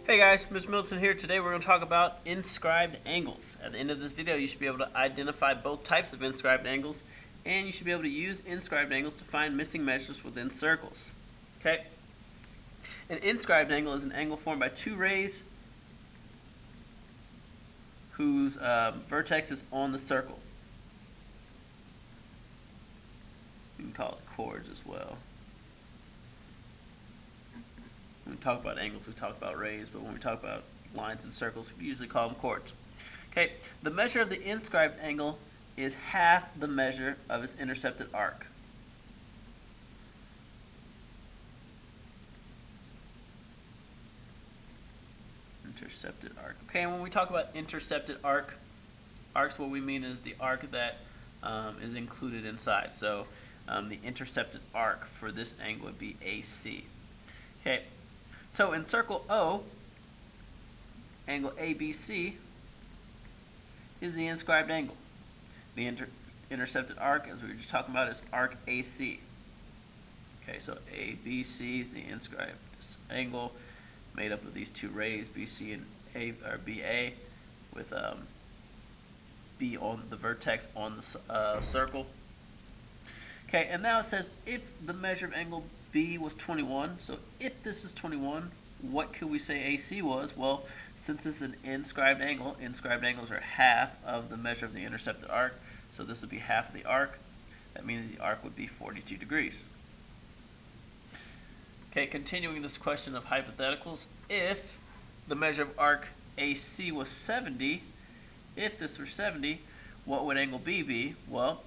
Hey guys, Mr. Middleton here. Today we're going to talk about inscribed angles. At the end of this video, you should be able to identify both types of inscribed angles, and you should be able to use inscribed angles to find missing measures within circles. Okay? An inscribed angle is an angle formed by two rays whose vertex is on the circle. We can call it chords as well. When we talk about angles, we talk about rays, but when we talk about lines and circles, we usually call them chords. Okay, the measure of the inscribed angle is half the measure of its intercepted arc. Intercepted arc. Okay, and when we talk about intercepted arcs, what we mean is the arc that is included inside. So the intercepted arc for this angle would be AC. Okay. So in circle O, angle ABC is the inscribed angle. The intercepted arc, as we were just talking about, is arc AC. Okay, so ABC is the inscribed angle made up of these two rays, BC and A, or BA, with B on the vertex on the circle. Okay, and now it says if the measure of angle B was 21, so if this is 21, what could we say AC was? Well, since this is an inscribed angles are half of the measure of the intercepted arc, so this would be half of the arc. That means the arc would be 42 degrees. Okay, continuing this question of hypotheticals, if the measure of arc AC was 70, if this were 70, what would angle B be? Well,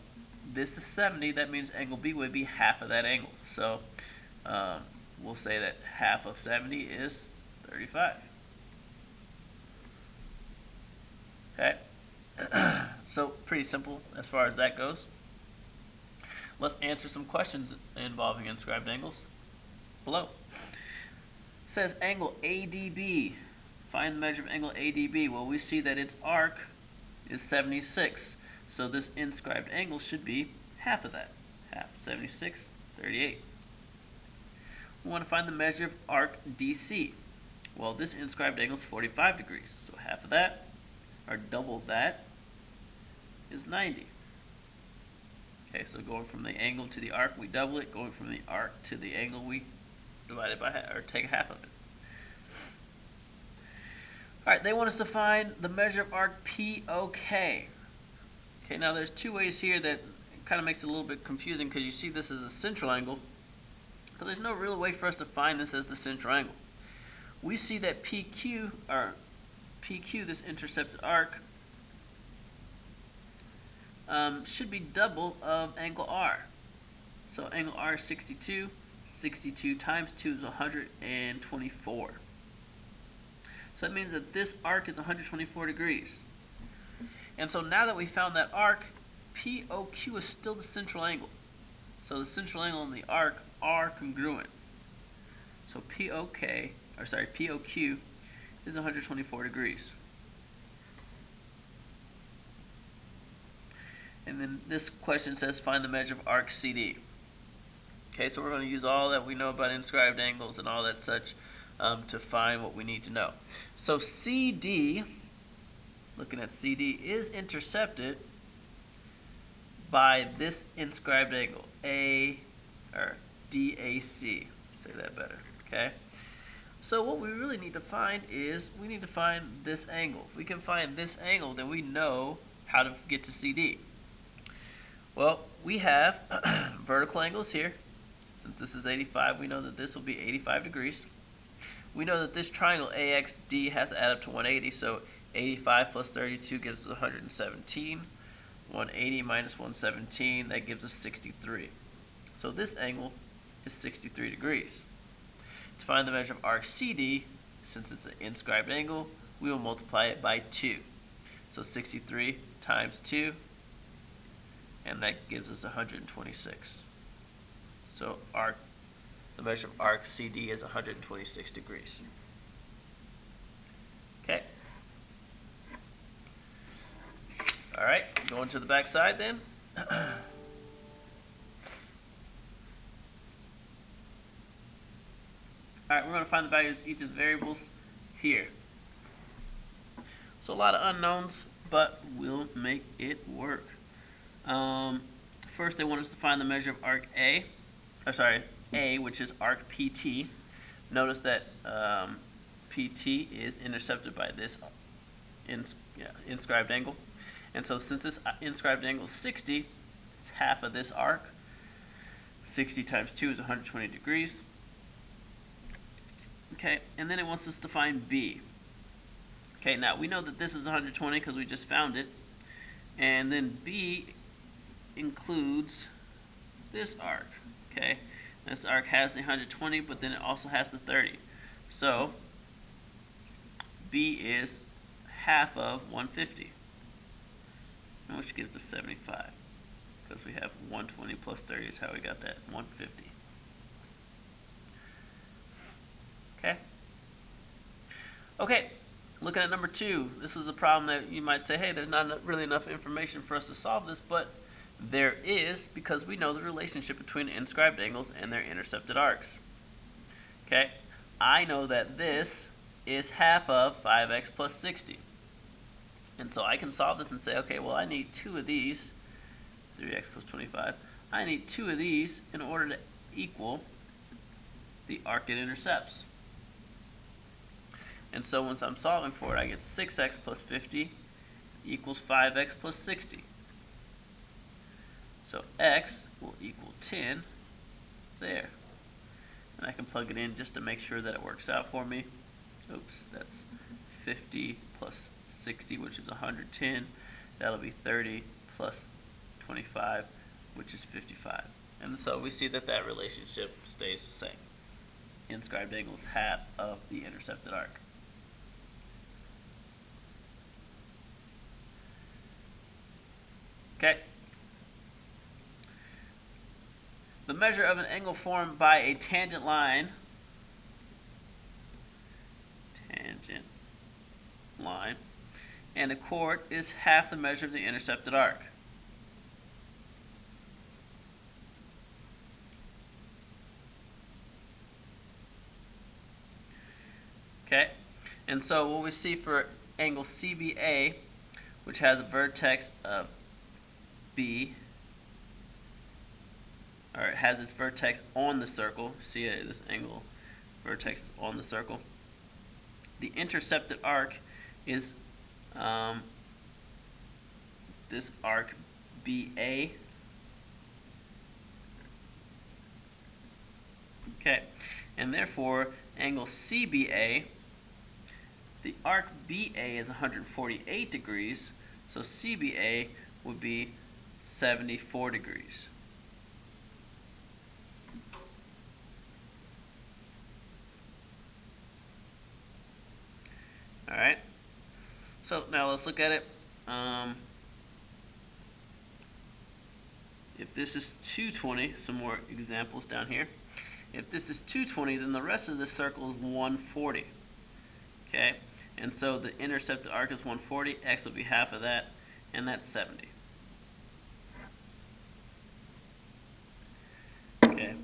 this is 70, that means angle B would be half of that angle. So we'll say that half of 70 is 35. Okay, so pretty simple as far as that goes. Let's answer some questions involving inscribed angles below. It says angle ADB. Find the measure of angle ADB. Well, we see that its arc is 76. So this inscribed angle should be half of that. Half 76, 38. We want to find the measure of arc DC. Well, this inscribed angle is 45 degrees. So half of that, or double that, is 90. Okay, so going from the angle to the arc, we double it. Going from the arc to the angle, we divide it by half, or take half of it. All right, they want us to find the measure of arc POK. Okay, now there's two ways here that kind of makes it a little bit confusing because you see this as a central angle, but there's no real way for us to find this as the central angle. We see that PQ, this intercepted arc, should be double of angle R. So angle R is 62. 62 times 2 is 124. So that means that this arc is 124 degrees. And so now that we found that arc, POQ is still the central angle. So the central angle and the arc are congruent. So POQ is 124 degrees. And then this question says find the measure of arc CD. Okay, so we're going to use all that we know about inscribed angles and all that such to find what we need to know. So CD, looking at CD, is intercepted by this inscribed angle, or DAC. Say that better, okay? So what we really need to find is, we need to find this angle. If we can find this angle, then we know how to get to CD. Well, we have vertical angles here. Since this is 85, we know that this will be 85 degrees. We know that this triangle AXD has to add up to 180, so 85 plus 32 gives us 117. 180 minus 117, that gives us 63. So this angle is 63 degrees. To find the measure of arc CD, since it's an inscribed angle, we will multiply it by 2. So 63 times 2, and that gives us 126. So the measure of arc CD is 126 degrees. Okay. All right, going to the back side then. Alright, we're going to find the values of each of the variables. here. So a lot of unknowns, but we'll make it work. First, they want us to find the measure of arc A, which is arc PT. Notice that PT is intercepted by this inscribed angle. And so since this inscribed angle is 60, it's half of this arc. 60 times 2 is 120 degrees. Okay, and then it wants us to find B. Okay, now we know that this is 120 because we just found it. And then B includes this arc. Okay, this arc has the 120, but then it also has the 30. So B is half of 150, which gives us 75. Because we have 120 plus 30 is how we got that 150. Okay. Okay. Looking at number 2, this is a problem that you might say, hey, there's not really enough information for us to solve this, but there is, because we know the relationship between inscribed angles and their intercepted arcs. Okay, I know that this is half of 5x plus 60. And so I can solve this and say, okay, well, I need 2 of these, 3x plus 25. I need 2 of these in order to equal the arc it intercepts. And so once I'm solving for it, I get 6x plus 50 equals 5x plus 60. So x will equal 10 there. And I can plug it in just to make sure that it works out for me. Oops, that's 50 plus 60, which is 110. That'll be 30 plus 25, which is 55. And so we see that that relationship stays the same. Inscribed angle is half of the intercepted arc. Okay. The measure of an angle formed by a tangent line, and a chord is half the measure of the intercepted arc. Okay, and so what we see for angle CBA, which has a vertex of B, or it has its vertex on the circle. See this angle vertex is on the circle. The intercepted arc is this arc BA. Okay, and therefore angle CBA, the arc BA is 148 degrees, so CBA would be 74 degrees. All right, so now let's look at it. If this is 220, some more examples down here. If this is 220, then the rest of this circle is 140. Okay, and so the intercepted arc is 140, x will be half of that, and that's 70. Okay,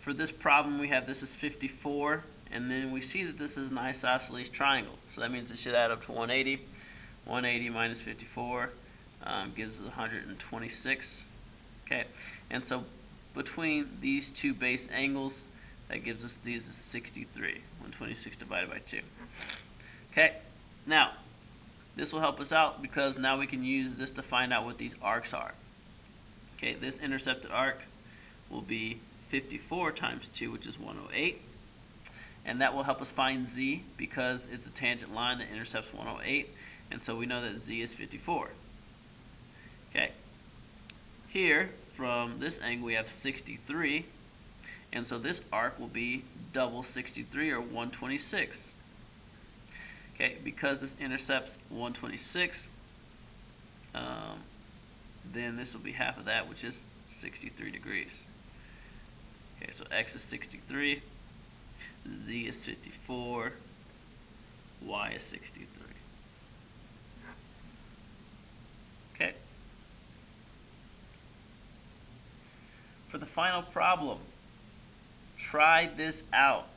for this problem we have this is 54, and then we see that this is an isosceles triangle, so that means it should add up to 180. 180 minus 54 gives us 126. Okay, and so between these two base angles, that gives us these is 63. 126 divided by 2. Okay, now this will help us out because now we can use this to find out what these arcs are. Okay, this intercepted arc will be 54 times 2, which is 108. And that will help us find z because it's a tangent line that intercepts 108. And so we know that z is 54. Okay, here from this angle we have 63. And so this arc will be double 63, or 126. Okay, because this intercepts 126, then this will be half of that, which is 63 degrees. Okay, so x is 63, z is 54, y is 63. Okay. For the final problem, try this out.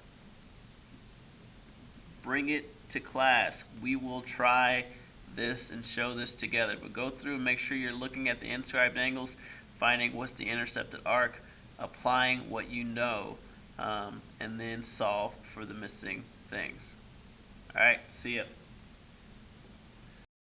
bring it to class. We will try this and show this together. But go through and make sure you're looking at the inscribed angles, finding what's the intercepted arc, applying what you know, and then solve for the missing things. All right, see ya.